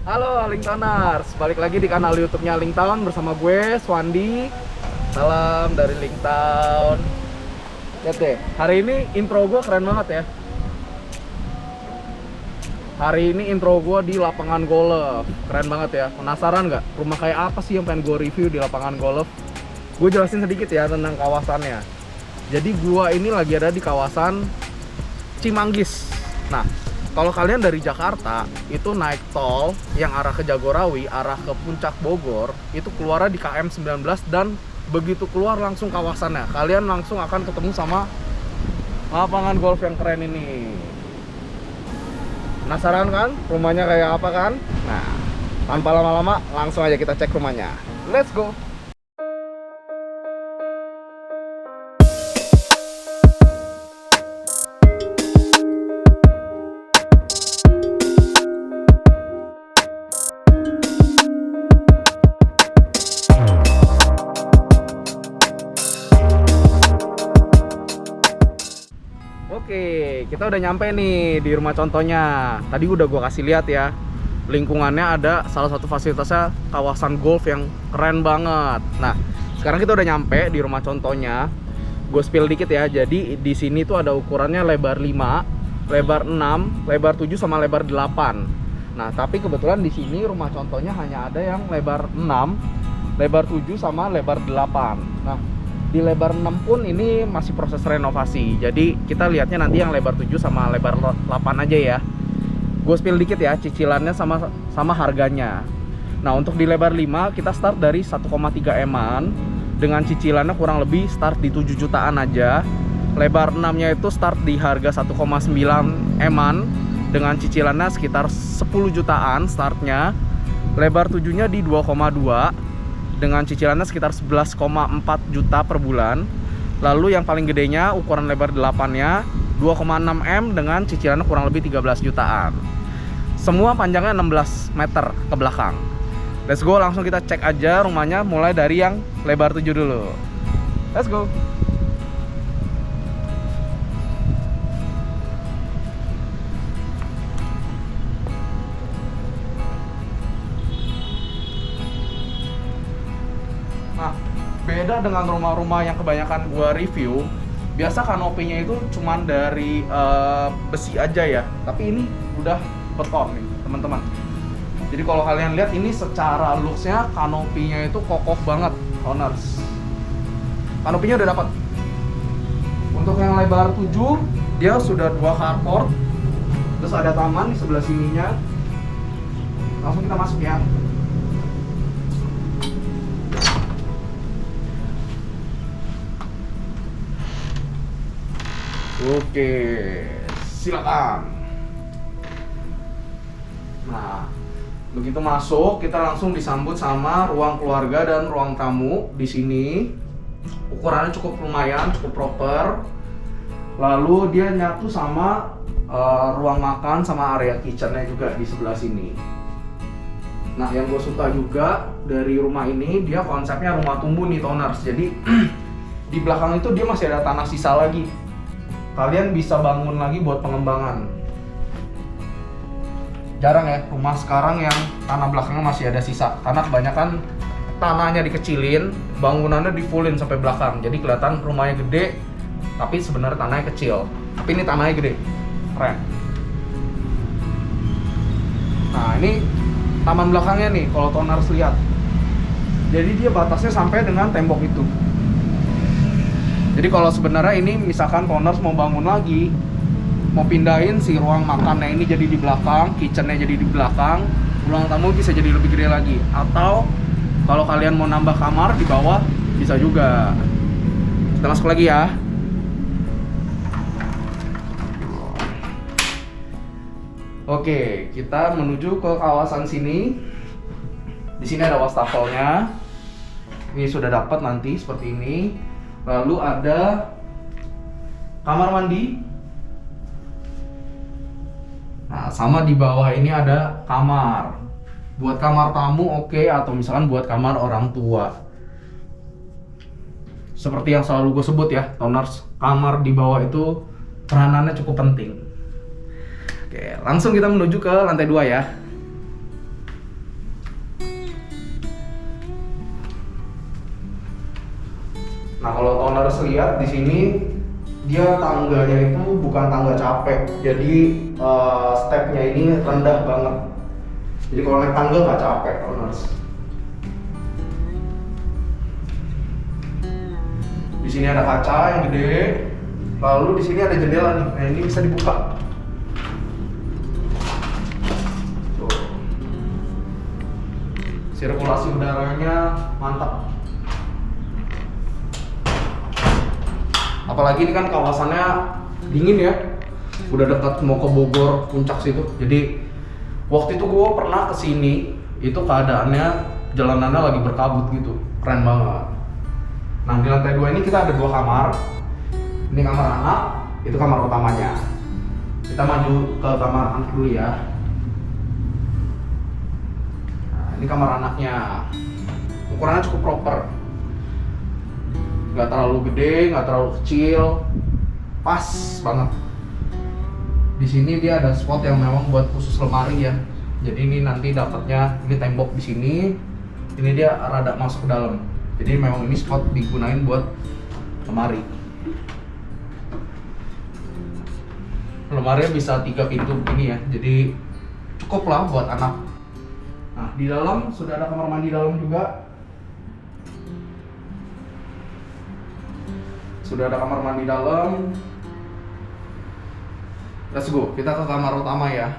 Halo Linktoners, balik lagi di kanal YouTube-nya Linktown bersama gue Swandi. Salam dari Linktown. Lihat deh, hari ini intro gue keren banget ya. Hari ini intro gue di lapangan golf, keren banget ya. Penasaran nggak? Rumah kayak apa sih yang pengen gue review di lapangan golf? Gue jelasin sedikit ya tentang kawasannya. Jadi gue ini lagi ada di kawasan Cimanggis. Nah, kalau kalian dari Jakarta itu naik tol yang arah ke Jagorawi, arah ke Puncak Bogor, itu keluarnya di KM 19 dan begitu keluar langsung kawasannya. Kalian langsung akan ketemu sama lapangan golf yang keren ini. Penasaran kan rumahnya kayak apa kan? Nah, tanpa lama-lama langsung aja kita cek rumahnya. Let's go! Oke, kita udah nyampe nih di rumah contohnya. Tadi udah gua kasih lihat ya. Lingkungannya ada salah satu fasilitasnya kawasan golf yang keren banget. Nah, sekarang kita udah nyampe di rumah contohnya. Gue spill dikit ya. Jadi di sini tuh ada ukurannya lebar 5, lebar 6, lebar 7 sama lebar 8. Nah, tapi kebetulan di sini rumah contohnya hanya ada yang lebar 6, lebar 7 sama lebar 8. Nah, di lebar 6 pun ini masih proses renovasi. Jadi kita lihatnya nanti yang lebar 7 sama lebar 8 aja ya. Gue spill dikit ya cicilannya sama harganya. Nah, untuk di lebar 5 kita start dari 1,3 eman dengan cicilannya kurang lebih start di 7 jutaan aja. Lebar 6 nya itu start di harga 1,9 eman dengan cicilannya sekitar 10 jutaan startnya. Lebar 7 nya di 2,2 dengan cicilannya sekitar 11,4 juta per bulan. Lalu yang paling gedenya ukuran lebar 8-nya 2,6 M dengan cicilannya kurang lebih 13 jutaan. Semua panjangnya 16 meter ke belakang. Let's go, langsung kita cek aja rumahnya mulai dari yang lebar 7 dulu. Let's go. Nah, beda dengan rumah-rumah yang kebanyakan gua review, biasa kanopinya itu cuman dari besi aja ya, tapi ini udah beton nih teman-teman. Jadi kalau kalian lihat ini secara looksnya kanopinya itu kokoh banget, owners. Kanopinya udah dapat. Untuk yang lebar 7 dia sudah 2 carport, terus ada taman di sebelah sininya. Langsung kita masuk ya. Oke, silakan. Nah, begitu masuk kita langsung disambut sama ruang keluarga dan ruang tamu di sini. Ukurannya cukup lumayan, cukup proper. Lalu dia nyatu sama ruang makan sama area kitchennya juga di sebelah sini. Nah, yang gue suka juga dari rumah ini, dia konsepnya rumah tumbuh nih toners. Jadi di belakang itu dia masih ada tanah sisa lagi. Kalian bisa bangun lagi buat pengembangan. Jarang ya rumah sekarang yang tanah belakangnya masih ada sisa, karena kebanyakan tanahnya dikecilin, bangunannya di fullin sampai belakang. Jadi kelihatan rumahnya gede, tapi sebenarnya tanahnya kecil. Tapi ini tanahnya gede, keren. Nah, ini taman belakangnya nih, kalau toners lihat. Jadi dia batasnya sampai dengan tembok itu. Jadi kalau sebenarnya ini misalkan toners mau bangun lagi, mau pindahin si ruang makannya ini jadi di belakang, kitchennya jadi di belakang, ruang tamu bisa jadi lebih gede lagi. Atau kalau kalian mau nambah kamar di bawah bisa juga. Kita masuk lagi ya. Oke, kita menuju ke kawasan sini. Di sini ada wastafelnya. Ini sudah dapat nanti seperti ini. Lalu ada kamar mandi. Nah, sama di bawah ini ada kamar. Buat kamar tamu oke, atau misalkan buat kamar orang tua. Seperti yang selalu gue sebut ya, toners, kamar di bawah itu peranannya cukup penting. Oke, langsung kita menuju ke lantai 2 ya. Nah kalau toners lihat di sini dia tangganya itu bukan tangga capek, jadi stepnya ini rendah banget. Jadi kalau naik tangga nggak capek toners. Di sini ada kaca yang gede, lalu di sini ada jendela nih. Nah ini bisa dibuka. Tuh. Sirkulasi udaranya mantap. Apalagi ini kan kawasannya dingin ya, udah dekat mau ke Bogor puncak situ. Jadi waktu itu gue pernah kesini, itu keadaannya jalanannya lagi berkabut gitu, keren banget. Nah di lantai 2 ini kita ada 2 kamar. Ini kamar anak, itu kamar utamanya. Kita maju ke kamar anak dulu ya. Nah ini kamar anaknya, ukurannya cukup proper. Nggak terlalu gede, nggak terlalu kecil, pas banget. Di sini dia ada spot yang memang buat khusus lemari ya. Jadi ini nanti dapatnya ini tembok di sini, ini dia rada masuk ke dalam. Jadi memang ini spot digunain buat lemari. Lemarinya bisa 3 pintu ini ya, jadi cukup lah buat anak. Nah di dalam sudah ada kamar mandi dalam juga. Sudah ada kamar mandi dalam. Let's go, kita ke kamar utama ya.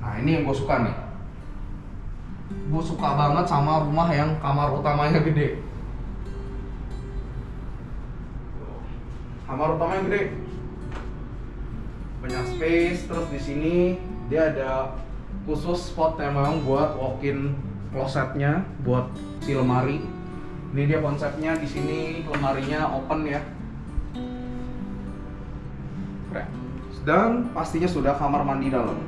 Nah ini yang gue suka nih. Gue suka banget sama rumah yang kamar utamanya gede. Kamar utamanya gede, banyak space. Terus di sini dia ada khusus spot yang memang buat walk-in klosetnya, buat si lemari. Ini dia konsepnya di sini, lemarinya open ya. Keren. Dan pastinya sudah kamar mandi dalam.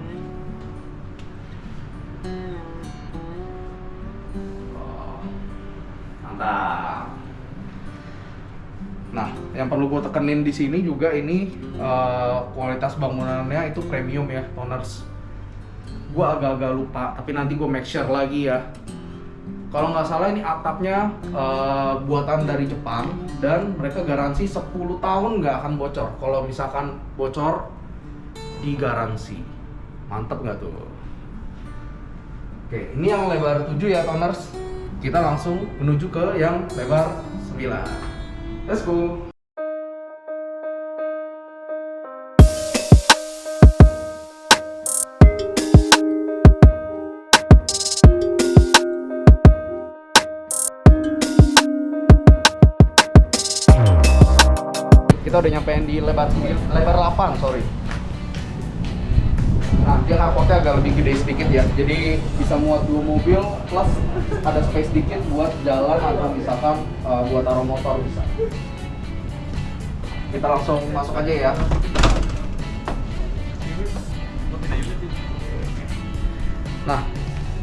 Oh, mantap. Nah, yang perlu gue tekenin di sini juga ini kualitas bangunannya itu premium ya, toners. Gue agak-agak lupa, tapi nanti gue make sure lagi ya. Kalau nggak salah ini atapnya buatan dari Jepang dan mereka garansi 10 tahun nggak akan bocor. Kalau misalkan bocor, digaransi. Mantep nggak tuh? Oke, ini yang lebar 7 ya toners. Kita langsung menuju ke yang lebar 9. Let's go. Kita udah nyampein di lebar 8, sorry. Nah, dia carportnya agak lebih gede sedikit ya. Jadi bisa muat 2 mobil plus ada space sedikit buat jalan atau misalkan buat taruh motor bisa. Kita langsung masuk aja ya. Nah,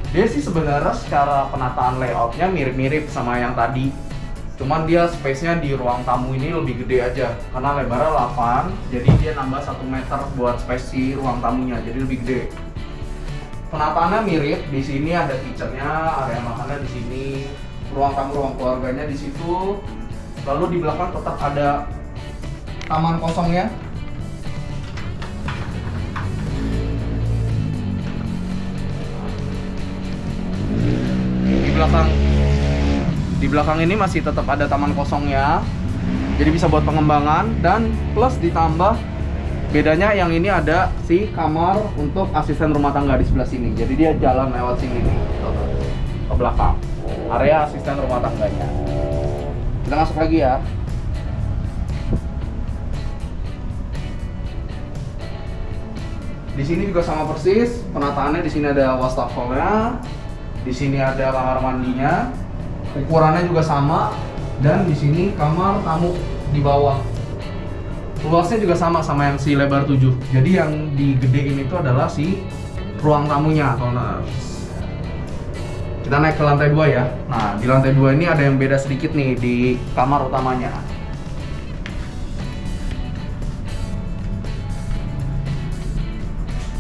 dia sih sebenarnya secara penataan layoutnya mirip-mirip sama yang tadi. Cuman dia space-nya di ruang tamu ini lebih gede aja karena lebarnya 8, jadi dia nambah 1 meter buat space si ruang tamunya, jadi lebih gede. Penataannya mirip, di sini ada kitchen-nya, area makannya di sini, ruang tamu, ruang keluarganya di situ. Lalu di belakang tetap ada taman kosongnya. Di belakang ini masih tetap ada taman kosongnya, jadi bisa buat pengembangan. Dan plus ditambah bedanya yang ini ada si kamar untuk asisten rumah tangga di sebelah sini, jadi dia jalan lewat sini nih ke belakang area asisten rumah tangganya. Kita masuk lagi ya. Di sini juga sama persis penataannya. Di sini ada wastafelnya, di sini ada kamar mandinya. Ukurannya juga sama, dan di sini kamar tamu di bawah. Luasnya juga sama yang si lebar 7. Jadi yang digedein itu adalah si ruang tamunya, toners. Kita naik ke lantai 2 ya. Nah, di lantai 2 ini ada yang beda sedikit nih di kamar utamanya.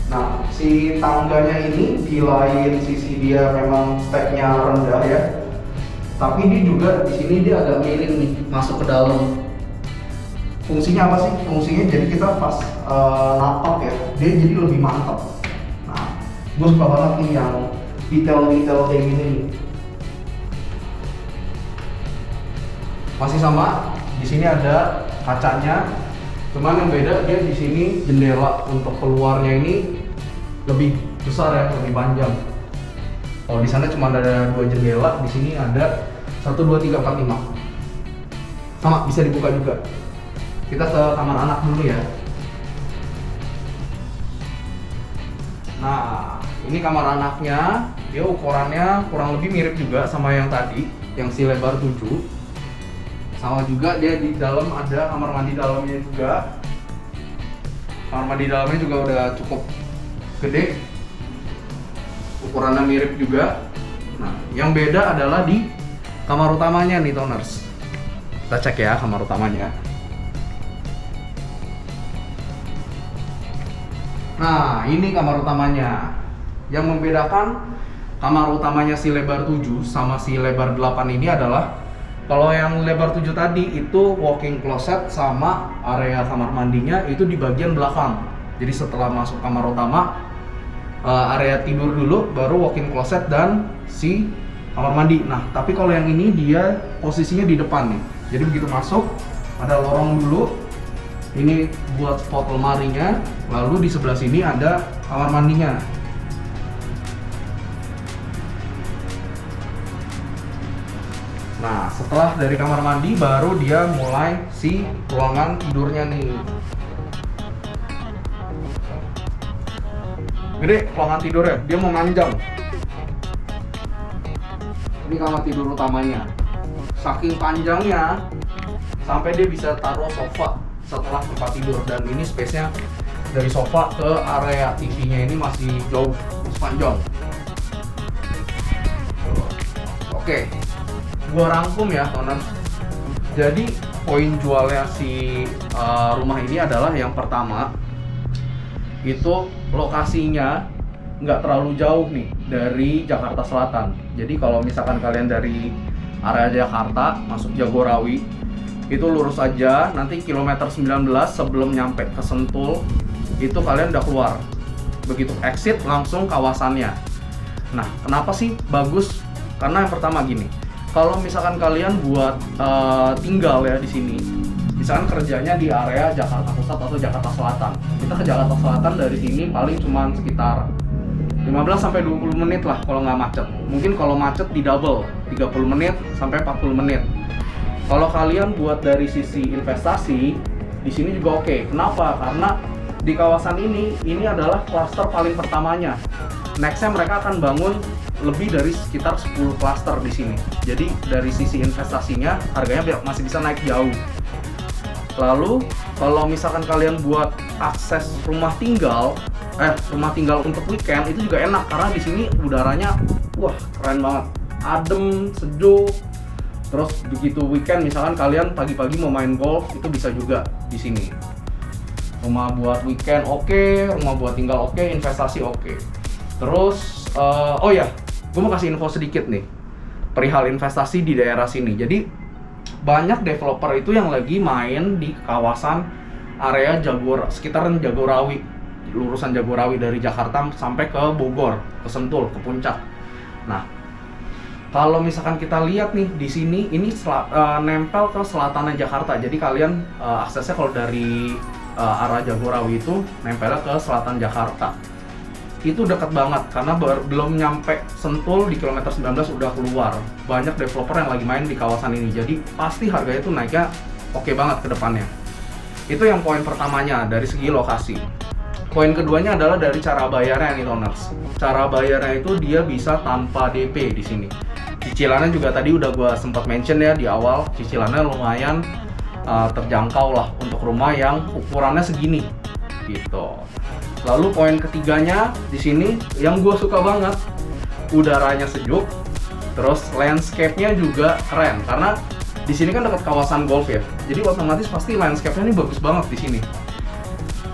Nah, si tangganya ini di lain sisi dia memang speknya rendah ya, tapi dia juga di sini dia agak miring nih masuk ke dalam. Fungsinya apa sih? Fungsinya jadi kita pas napak ya, dia jadi lebih mantap. Nah, gue suka banget nih yang detail-detail kayak gini nih. Masih sama, di sini ada kacanya, cuman yang beda dia di sini jendela untuk keluarnya ini lebih besar ya, lebih panjang. Kalau di sana cuma ada 2 jendela, di sini ada 1, 2, 3, 4, 5. Sama, bisa dibuka juga. Kita ke kamar anak dulu ya. Nah, ini kamar anaknya. Dia ukurannya kurang lebih mirip juga sama yang tadi, yang si lebar 7. Sama juga dia di dalam ada kamar mandi dalamnya juga. Kamar mandi dalamnya juga udah cukup gede. Ukurannya mirip juga. Nah, yang beda adalah di kamar utamanya nih Toners. Kita cek ya kamar utamanya. Nah, ini kamar utamanya. Yang membedakan kamar utamanya si lebar 7 sama si lebar 8 ini adalah kalau yang lebar 7 tadi itu walk-in closet sama area kamar mandinya itu di bagian belakang. Jadi setelah masuk kamar utama, area tidur dulu, baru walk-in closet dan si kamar mandi. Nah, tapi kalau yang ini dia posisinya di depan nih. Jadi begitu masuk, ada lorong dulu. Ini buat spot lemarinya, lalu di sebelah sini ada kamar mandinya. Nah, setelah dari kamar mandi baru dia mulai si ruangan tidurnya nih. Gede ruangan tidurnya, dia mau manjang. Ini kamar tidur utamanya. Saking panjangnya sampai dia bisa taruh sofa setelah tempat tidur, dan ini space-nya dari sofa ke area TV-nya ini masih jauh, panjang. Oke. Gua rangkum ya Toners. Jadi poin jualnya si rumah ini adalah yang pertama itu lokasinya nggak terlalu jauh nih dari Jakarta Selatan. Jadi kalau misalkan kalian dari area Jakarta masuk Jagorawi itu lurus aja, nanti kilometer 19 sebelum nyampe ke Sentul itu kalian udah keluar. Begitu exit langsung kawasannya. Nah, kenapa sih bagus? Karena yang pertama gini, kalau misalkan kalian buat tinggal ya di sini, misalkan kerjanya di area Jakarta Pusat atau Jakarta Selatan, kita ke Jakarta Selatan dari sini paling cuma sekitar 15-20 menit lah kalau nggak macet. Mungkin kalau macet di double, 30 menit sampai 40 menit. Kalau kalian buat dari sisi investasi, di sini juga oke. Kenapa? Karena di kawasan ini adalah klaster paling pertamanya. Nextnya mereka akan bangun lebih dari sekitar 10 klaster di sini. Jadi dari sisi investasinya harganya masih bisa naik jauh. Lalu kalau misalkan kalian buat akses rumah tinggal untuk weekend itu juga enak karena di sini udaranya wah keren banget, adem, sejuk. Terus begitu weekend misalkan kalian pagi-pagi mau main golf itu bisa juga di sini. Rumah buat weekend oke, rumah buat tinggal oke, investasi oke. Terus oh ya, gue mau kasih info sedikit nih perihal investasi di daerah sini. Jadi banyak developer itu yang lagi main di kawasan area sekitaran Jagorawi, lurusan Jagorawi dari Jakarta sampai ke Bogor, ke Sentul, ke Puncak. Nah, kalau misalkan kita lihat nih di sini ini nempel ke selatannya Jakarta. Jadi kalian aksesnya kalau dari arah Jagorawi itu nempelnya ke selatan Jakarta. Itu dekat banget karena belum nyampe Sentul di kilometer 19 udah keluar. Banyak developer yang lagi main di kawasan ini. Jadi pasti harganya tuh naiknya oke banget ke depannya. Itu yang poin pertamanya dari segi lokasi. Poin keduanya adalah dari cara bayarnya nih Toners. Cara bayarnya itu dia bisa tanpa DP di sini. Cicilannya juga tadi udah gue sempat mention ya di awal, cicilannya lumayan terjangkau lah untuk rumah yang ukurannya segini gitu. Lalu poin ketiganya di sini yang gue suka banget, udaranya sejuk, terus landscape-nya juga keren karena di sini kan dekat kawasan golf ya. Jadi otomatis pasti landscape-nya ini bagus banget di sini.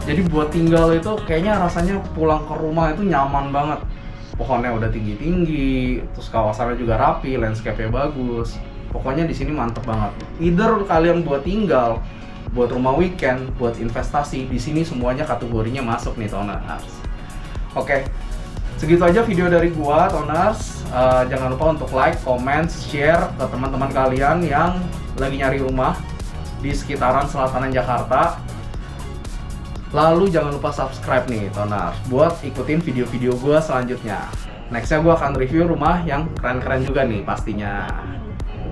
Jadi buat tinggal itu kayaknya rasanya pulang ke rumah itu nyaman banget. Pohonnya udah tinggi-tinggi, terus kawasannya juga rapi, landscape-nya bagus. Pokoknya di sini mantep banget. Either kalian buat tinggal, buat rumah weekend, buat investasi, di sini semuanya kategorinya masuk nih Toners. Oke, segitu aja video dari gua Toners. Jangan lupa untuk like, comment, share ke teman-teman kalian yang lagi nyari rumah di sekitaran selatanan Jakarta. Lalu jangan lupa subscribe nih Toners buat ikutin video-video gue selanjutnya. Nextnya gue akan review rumah yang keren-keren juga nih pastinya.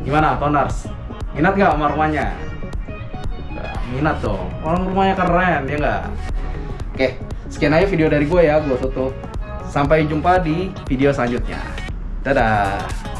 Gimana Toners? Minat gak sama rumahnya? Minat dong, orang rumahnya keren ya nggak? Oke, sekian aja video dari gue ya, gue tutup. Sampai jumpa di video selanjutnya. Dadah!